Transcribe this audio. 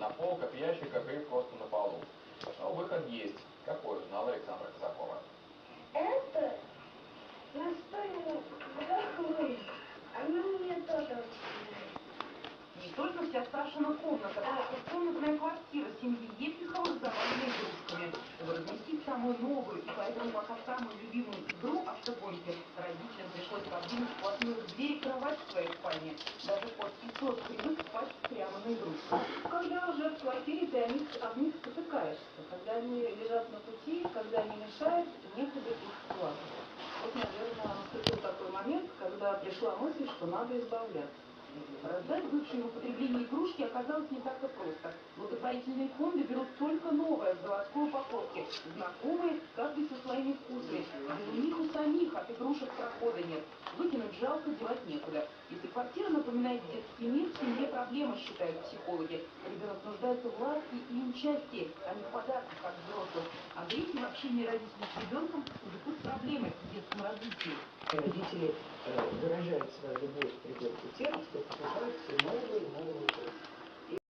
на полках, ящиках и просто на полу. Но выход есть. Какой узнала Александра Казакова? Это настольный захлыст. Она мне тоже очень нравится. Не только вся Сашина комната, а комнатная квартира семьи Епиховых завалена игрушками. Чтобы разместить самую новую и поэтому пока самую любимую игру автогонки, родителям пришлось подвинуть вплотную к двери кровать в своей спальне. Даже кот и тот привык спать прямо на игрушках. Когда уже в квартире ты об них спотыкаешься, когда они лежат на пути, когда они мешают, некуда их складывать. Вот, наверное, наступил такой момент, когда пришла мысль, что надо избавляться. Раздать бывшие в употреблении игрушки оказалось не так-то просто. Благотворительные фонды берут только новое в заводской упаковке. Знакомые, каждый со своими вкусами. И у них у самих от игрушек прохода нет. Выкинуть жалко, девать некуда. Если квартира напоминает детский мир, в семье проблема, считают психологи. Ребенок нуждается в ласке и участии, а не в подарках от взрослых. А грехи в общении родителей с ребенком уже тут проблемы в детском развитии. Родители выражают свою любовь к ребенку тем, что покупают все новые и новые